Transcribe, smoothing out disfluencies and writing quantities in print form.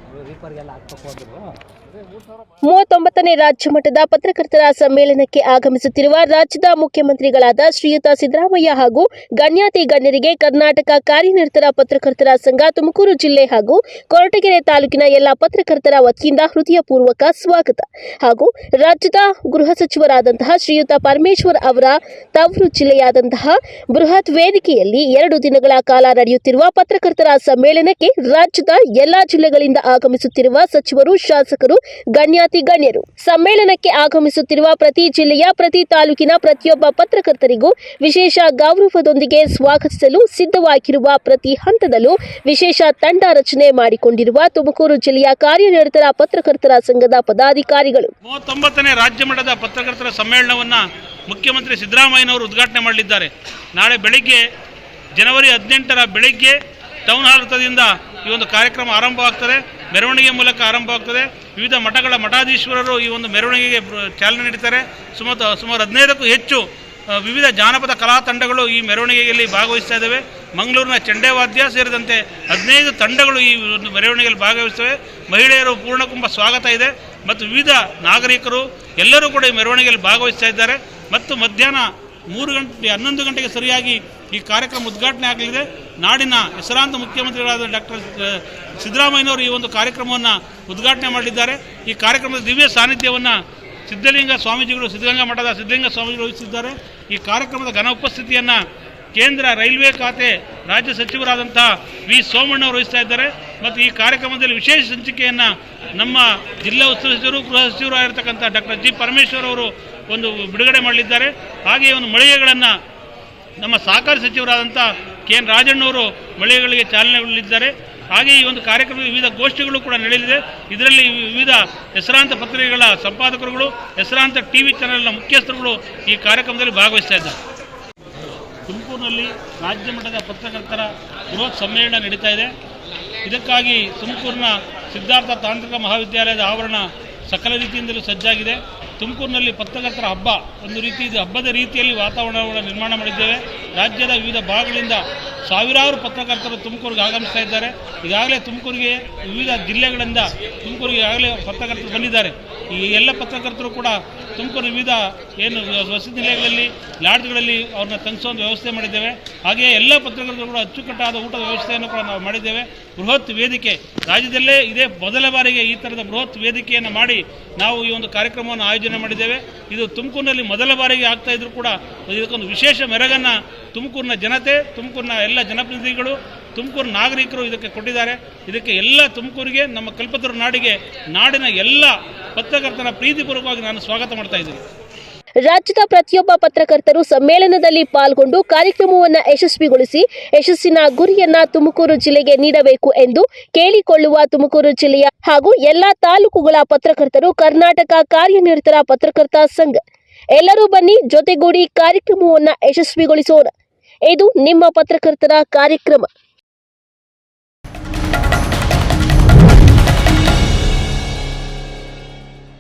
39ನೇ ರಾಜ್ಯ ಮಟ್ಟದ ಪತ್ರಕರ್ತರ ಸಮ್ಮೇಳನಕ್ಕೆ ಆಗಮಿಸುತ್ತಿರುವ ರಾಜ್ಯದ ಮುಖ್ಯಮಂತ್ರಿಗಳಾದ ಶ್ರೀಯುತ ಸಿದ್ದರಾಮಯ್ಯ ಹಾಗೂ ಗಣ್ಯಾತಿ ಗಣ್ಯರಿಗೆ ಕರ್ನಾಟಕ ಕಾರ್ಯನಿರತರ ಪತ್ರಕರ್ತರ ಸಂಘ ತುಮಕೂರು ಜಿಲ್ಲೆ ಹಾಗೂ ಕೊರಟಗೆರೆ ತಾಲೂಕಿನ ಎಲ್ಲ ಪತ್ರಕರ್ತರ ವತಿಯಿಂದ ಹೃದಯಪೂರ್ವಕ ಸ್ವಾಗತ ಹಾಗೂ ರಾಜ್ಯದ ಗೃಹ ಸಚಿವರಾದಂತಹ ಶ್ರೀಯುತ ಪರಮೇಶ್ವರ್ ಅವರ ತವರು ಜಿಲ್ಲೆಯಾದಂತಹ ಬೃಹತ್ ವೇದಿಕೆಯಲ್ಲಿ 2 ದಿನಗಳ ಕಾಲ ನಡೆಯುತ್ತಿರುವ ಪತ್ರಕರ್ತರ ಸಮ್ಮೇಳನಕ್ಕೆ ರಾಜ್ಯದ ಎಲ್ಲಾ ಜಿಲ್ಲೆಗಳಿಂದ ಆಗಮಿಸುತ್ತಿರುವ ಸಚಿವರು, ಶಾಸಕರು, ಗಣ್ಯಾತಿ ಗಣ್ಯರು. ಸಮ್ಮೇಳನಕ್ಕೆ ಆಗಮಿಸುತ್ತಿರುವ ಪ್ರತಿ ಜಿಲ್ಲೆಯ ಪ್ರತಿ ತಾಲೂಕಿನ ಪ್ರತಿಯೊಬ್ಬ ಪತ್ರಕರ್ತರಿಗೂ ವಿಶೇಷ ಗೌರವದೊಂದಿಗೆ ಸ್ವಾಗತಿಸಲು ಸಿದ್ಧವಾಗಿರುವ ಪ್ರತಿ ಹಂತದಲ್ಲೂ ವಿಶೇಷ ತಂಡ ರಚನೆ ಮಾಡಿಕೊಂಡಿರುವ ತುಮಕೂರು ಜಿಲ್ಲೆಯ ಕಾರ್ಯನಿರತರ ಪತ್ರಕರ್ತರ ಸಂಘದ ಪದಾಧಿಕಾರಿಗಳು 39ನೇ ರಾಜ್ಯ ಮಟ್ಟದ ಪತ್ರಕರ್ತರ ಸಮ್ಮೇಳನವನ್ನು ಮುಖ್ಯಮಂತ್ರಿ ಸಿದ್ದರಾಮಯ್ಯನವರು ಉದ್ಘಾಟನೆ ಮಾಡಲಿದ್ದಾರೆ. ನಾಳೆ ಬೆಳಿಗ್ಗೆ ಜನವರಿ 18ರ ಬೆಳಿಗ್ಗೆ ಟೌನ್ ಹಾಲ್ ವೃತ್ತದಿಂದ ಈ ಒಂದು ಕಾರ್ಯಕ್ರಮ ಆರಂಭವಾಗ್ತದೆ. ಮೆರವಣಿಗೆ ಮೂಲಕ ಆರಂಭವಾಗ್ತದೆ. ವಿವಿಧ ಮಠಗಳ ಮಠಾಧೀಶ್ವರರು ಈ ಒಂದು ಮೆರವಣಿಗೆಗೆ ಚಾಲನೆ ನೀಡುತ್ತಾರೆ. ಸುಮಾರು 15ಕ್ಕೂ ಹೆಚ್ಚು ವಿವಿಧ ಜಾನಪದ ಕಲಾ ತಂಡಗಳು ಈ ಮೆರವಣಿಗೆಯಲ್ಲಿ ಭಾಗವಹಿಸ್ತಾ ಇದ್ದಾವೆ. ಮಂಗಳೂರಿನ ಚಂಡೇವಾದ್ಯ ಸೇರಿದಂತೆ 15 ತಂಡಗಳು ಈ ಒಂದು ಮೆರವಣಿಗೆಯಲ್ಲಿ ಭಾಗವಹಿಸ್ತವೆ. ಮಹಿಳೆಯರು ಪೂರ್ಣಕುಂಭ ಸ್ವಾಗತ ಇದೆ ಮತ್ತು ವಿವಿಧ ನಾಗರಿಕರು ಎಲ್ಲರೂ ಕೂಡ ಈ ಮೆರವಣಿಗೆಯಲ್ಲಿ ಭಾಗವಹಿಸ್ತಾ ಇದ್ದಾರೆ. ಮತ್ತು ಮಧ್ಯಾಹ್ನ 11 ಗಂಟೆಗೆ ಸರಿಯಾಗಿ ಈ ಕಾರ್ಯಕ್ರಮ ಉದ್ಘಾಟನೆ ಆಗಲಿದೆ. ನಾಡಿನ ಹೆಸರಾಂತ ಮುಖ್ಯಮಂತ್ರಿಗಳಾದ ಡಾಕ್ಟರ್ ಸಿದ್ದರಾಮಯ್ಯನವರು ಈ ಒಂದು ಕಾರ್ಯಕ್ರಮವನ್ನು ಉದ್ಘಾಟನೆ ಮಾಡಲಿದ್ದಾರೆ. ಈ ಕಾರ್ಯಕ್ರಮದ ದಿವ್ಯ ಸಾನ್ನಿಧ್ಯವನ್ನು ಸಿದ್ಧಲಿಂಗ ಸ್ವಾಮೀಜಿಗಳು, ಸಿದ್ಧಗಂಗಾ ಮಠದ ಸಿದ್ಧಲಿಂಗ ಸ್ವಾಮೀಜಿಗಳು ವಹಿಸಿದ್ದಾರೆ. ಈ ಕಾರ್ಯಕ್ರಮದ ಘನ ಉಪಸ್ಥಿತಿಯನ್ನು ಕೇಂದ್ರ ರೈಲ್ವೆ ಖಾತೆ ರಾಜ್ಯ ಸಚಿವರಾದಂತಹ ವಿ ಸೋಮಣ್ಣವರು ವಹಿಸ್ತಾ ಇದ್ದಾರೆ. ಮತ್ತು ಈ ಕಾರ್ಯಕ್ರಮದಲ್ಲಿ ವಿಶೇಷ ಸಂಚಿಕೆಯನ್ನು ನಮ್ಮ ಜಿಲ್ಲಾ ಉಸ್ತುವಾರಿ ಸಚಿವರು, ಗೃಹ ಸಚಿವರು ಆಗಿರ್ತಕ್ಕಂಥ ಡಾಕ್ಟರ್ ಜಿ ಪರಮೇಶ್ವರ್ ಅವರು ಒಂದು ಬಿಡುಗಡೆ ಮಾಡಲಿದ್ದಾರೆ. ಹಾಗೆಯೇ ಒಂದು ಮಳಿಗೆಗಳನ್ನು ನಮ್ಮ ಸಹಕಾರಿ ಸಚಿವರಾದಂಥ ಕೆ ಎನ್ ರಾಜಣ್ಣವರು ಮಳಿಗೆಗಳಿಗೆ ಚಾಲನೆ ನೀಡಲಿದ್ದಾರೆ. ಹಾಗೆ ಈ ಒಂದು ಕಾರ್ಯಕ್ರಮದ ವಿವಿಧ ಗೋಷ್ಠಿಗಳು ಕೂಡ ನಡೆಯಲಿದೆ. ಇದರಲ್ಲಿ ವಿವಿಧ ಹೆಸರಾಂತ ಪತ್ರಿಕೆಗಳ ಸಂಪಾದಕರುಗಳು, ಹೆಸರಾಂತ ಟಿವಿ ಚಾನೆಲ್ನ ಮುಖ್ಯಸ್ಥರುಗಳು ಈ ಕಾರ್ಯಕ್ರಮದಲ್ಲಿ ಭಾಗವಹಿಸ್ತಾ ಇದ್ದಾರೆ. ತುಮಕೂರಿನಲ್ಲಿ ರಾಜ್ಯ ಮಟ್ಟದ ಪತ್ರಕರ್ತರ ಬೃಹತ್ ಸಮ್ಮೇಳನ ನಡೀತಾ ಇದೆ. ಇದಕ್ಕಾಗಿ ತುಮಕೂರಿನ ಸಿದ್ಧಾರ್ಥ ತಾಂತ್ರಿಕ ಮಹಾವಿದ್ಯಾಲಯದ ಆವರಣ ಸಕಲ ರೀತಿಯಿಂದಲೂ ಸಜ್ಜಾಗಿದೆ. ತುಮಕೂರಿನಲ್ಲಿ ಪತ್ರಕರ್ತರ ಹಬ್ಬ, ಒಂದು ರೀತಿ ಇದು ಹಬ್ಬದ ರೀತಿಯಲ್ಲಿ ವಾತಾವರಣವನ್ನು ನಿರ್ಮಾಣ ಮಾಡಿದ್ದೇವೆ. ರಾಜ್ಯದ ವಿವಿಧ ಭಾಗಗಳಿಂದ ಸಾವಿರಾರು ಪತ್ರಕರ್ತರು ತುಮಕೂರಿಗೆ ಆಗಮಿಸ್ತಾ ಇದ್ದಾರೆ. ಈಗಾಗಲೇ ತುಮಕೂರಿಗೆ ವಿವಿಧ ಜಿಲ್ಲೆಗಳಿಂದ ತುಮಕೂರಿಗೆ ಈಗಾಗಲೇ ಪತ್ರಕರ್ತರು ಬಂದಿದ್ದಾರೆ. ಈ ಎಲ್ಲ ಪತ್ರಕರ್ತರು ಕೂಡ ತುಮಕೂರು ವಿವಿಧ ಏನು ವಸತಿ ನಿಲಯಗಳಲ್ಲಿ, ಲಾಡ್ಜ್ಗಳಲ್ಲಿ ಅವ್ರನ್ನ ತಂಗಿಸೋ ವ್ಯವಸ್ಥೆ ಮಾಡಿದ್ದೇವೆ. ಹಾಗೆಯೇ ಎಲ್ಲ ಪತ್ರಕರ್ತರು ಕೂಡ ಅಚ್ಚುಕಟ್ಟಾದ ಊಟದ ವ್ಯವಸ್ಥೆಯನ್ನು ಕೂಡ ನಾವು ಮಾಡಿದ್ದೇವೆ. ಬೃಹತ್ ವೇದಿಕೆ, ರಾಜ್ಯದಲ್ಲೇ ಇದೇ ಮೊದಲ ಬಾರಿಗೆ ಈ ಥರದ ಬೃಹತ್ ವೇದಿಕೆಯನ್ನು ಮಾಡಿ ನಾವು ಈ ಒಂದು ಕಾರ್ಯಕ್ರಮವನ್ನು ಆಯೋಜನೆ ಮಾಡಿದ್ದೇವೆ. ಇದು ತುಮಕೂರಿನಲ್ಲಿ ಮೊದಲ ಬಾರಿಗೆ ಆಗ್ತಾ ಇದ್ರೂ ಕೂಡ ಇದಕ್ಕೊಂದು ವಿಶೇಷ ಮೆರಗನ್ನು ತುಮಕೂರಿನ ಜನತೆ, ತುಮಕೂರಿನ ಎಲ್ಲ ಜನಪ್ರತಿನಿಧಿಗಳು, ತುಮಕೂರು ನಾಗರಿಕರು ಇದಕ್ಕೆ ಕೊಟ್ಟಿದ್ದಾರೆ. ಇದಕ್ಕೆ ಎಲ್ಲ ತುಮಕೂರಿಗೆ, ನಮ್ಮ ಕಲ್ಪತರು ನಾಡಿಗೆ, ನಾಡಿನ ಎಲ್ಲ ಪತ್ರಕರ್ತರ ಪ್ರೀತಿಪೂರ್ವಕವಾಗಿ ನಾನು ಸ್ವಾಗತ ಮಾಡ್ತಾ ಇದ್ದೀನಿ. ರಾಜ್ಯದ ಪ್ರತಿಯೊಬ್ಬ ಪತ್ರಕರ್ತರು ಸಮ್ಮೇಳನದಲ್ಲಿ ಪಾಲ್ಗೊಂಡು ಕಾರ್ಯಕ್ರಮವನ್ನು ಯಶಸ್ವಿಗೊಳಿಸಿ ಯಶಸ್ಸಿನ ಗುರಿಯನ್ನ ತುಮಕೂರು ಜಿಲ್ಲೆಗೆ ನೀಡಬೇಕು ಎಂದು ಕೇಳಿಕೊಳ್ಳುವ ತುಮಕೂರು ಜಿಲ್ಲೆಯ ಹಾಗೂ ಎಲ್ಲಾ ತಾಲೂಕುಗಳ ಪತ್ರಕರ್ತರು ಕರ್ನಾಟಕ ಕಾರ್ಯನಿರತರ ಪತ್ರಕರ್ತ ಸಂಘ. ಎಲ್ಲರೂ ಬನ್ನಿ, ಜೊತೆಗೂಡಿ ಕಾರ್ಯಕ್ರಮವನ್ನು ಯಶಸ್ವಿಗೊಳಿಸೋಣ. ಇದು ನಿಮ್ಮ ಪತ್ರಕರ್ತರ ಕಾರ್ಯಕ್ರಮ.